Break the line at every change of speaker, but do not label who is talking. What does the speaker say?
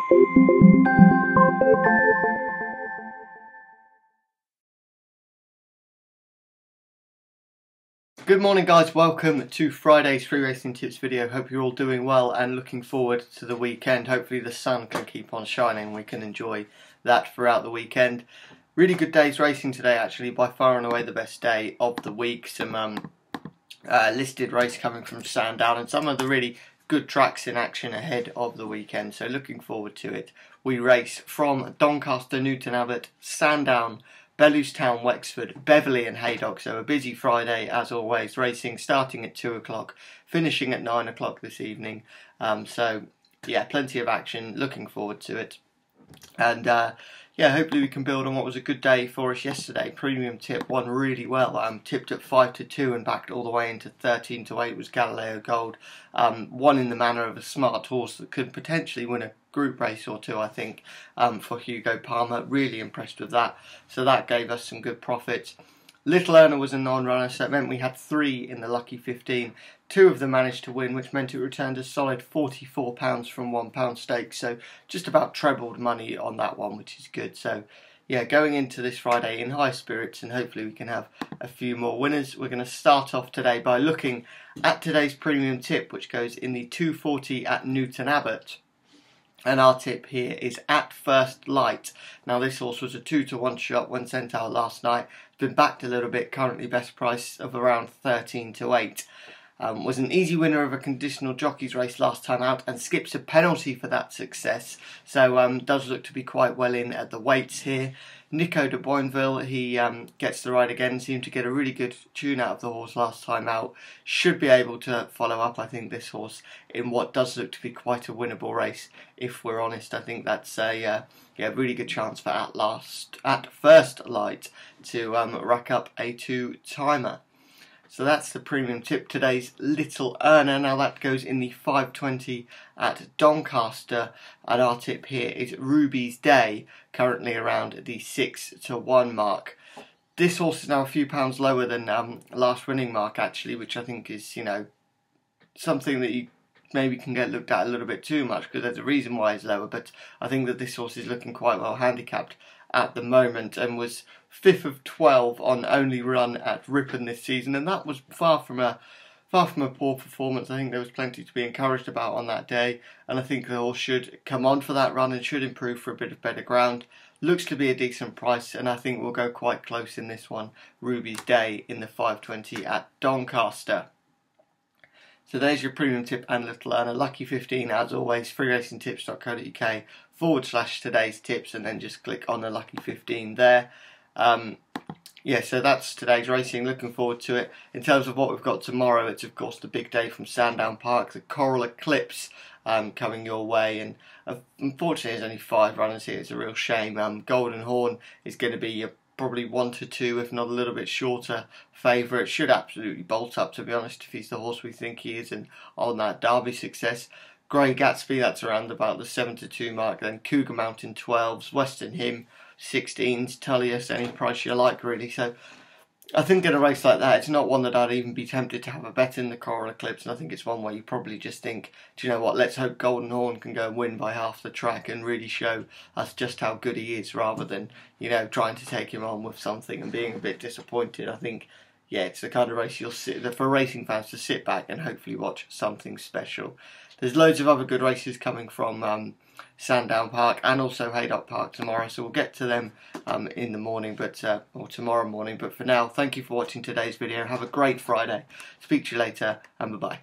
Good morning guys, welcome to Friday's free racing tips video. Hope you're all doing well and looking forward to the weekend. Hopefully the sun can keep on shining, we can enjoy that throughout the weekend. Really good day's racing today actually, by far and away the best day of the week. Some listed race coming from Sandown and some of the really good tracks in action ahead of the weekend, so looking forward to it. We race from Doncaster, Newton Abbot, Sandown, Bellewstown, Wexford, Beverley and Haydock, so a busy Friday as always, racing starting at 2 o'clock, finishing at 9 o'clock this evening. So yeah, plenty of action, looking forward to it. And yeah, hopefully we can build on what was a good day for us yesterday. Premium Tip won really well, tipped at 5-2 and backed all the way into 13-8 was Galileo Gold. Won in the manner of a smart horse that could potentially win a group race or two, I think, for Hugo Palmer. Really impressed with that, so that gave us some good profits. Little Earner was a non-runner, so it meant we had 3 in the lucky 15. 2 of them managed to win, which meant it returned a solid £44 from £1 stakes, so just about trebled money on that one, which is good. So yeah, going into this Friday in high spirits, and hopefully we can have a few more winners. We're going to start off today by looking at today's premium tip, which goes in the 240 at Newton Abbot. And our tip here is At First Light. Now this horse was a 2-1 shot when sent out last night. It's been backed a little bit, currently best price of around 13-8. Was an easy winner of a conditional jockeys race last time out and skips a penalty for that success. So does look to be quite well in at the weights here. Nico de Boinville, he gets the ride again, seemed to get a really good tune out of the horse last time out. Should be able to follow up, I think, this horse in what does look to be quite a winnable race, if we're honest. I think that's a yeah, really good chance for At First Light to rack up a 2-timer. So that's the premium tip. Today's Little Earner. Now that goes in the 520 at Doncaster, and our tip here is Ruby's Day, currently around the 6-1 mark. This horse is now a few pounds lower than last winning mark actually, which I think is, you know, something that you maybe can get looked at a little bit too much, because there's a reason why it's lower, but I think that this horse is looking quite well handicapped at the moment, and was 5th of 12 on only run at Ripon this season, and that was far from a poor performance. I think there was plenty to be encouraged about on that day, and I think the horse should come on for that run and should improve for a bit of better ground. Looks to be a decent price, and I think we'll go quite close in this one. Ruby's Day in the 520 at Doncaster. So there's your premium tip and Little Earner. Lucky 15 as always, freeracingtips.co.uk/today's tips, and then just click on the lucky 15 there. Yeah, so that's today's racing, looking forward to it. In terms of what we've got tomorrow, it's of course the big day from Sandown Park, the Coral Eclipse coming your way, and unfortunately there's only 5 runners here, it's a real shame. Golden Horn is going to be your probably 1-2, if not a little bit shorter favourite. Should absolutely bolt up, to be honest, if he's the horse we think he is, and on that Derby success. Grey Gatsby, that's around about the 7-2 mark. Then Cougar Mountain 12s, Western Hymn 16s, Tullius, any price you like really. So I think in a race like that, it's not one that I'd even be tempted to have a bet in, the Coral Eclipse, and I think it's one where you probably just think, do you know what, let's hope Golden Horn can go and win by half the track and really show us just how good he is, rather than, you know, trying to take him on with something and being a bit disappointed. I think, yeah, it's the kind of race you'll sit for racing fans to sit back and hopefully watch something special. There's loads of other good races coming from Sandown Park and also Haydock Park tomorrow, so we'll get to them in the morning, but or tomorrow morning. But for now, thank you for watching today's video. Have a great Friday. Speak to you later, and bye bye.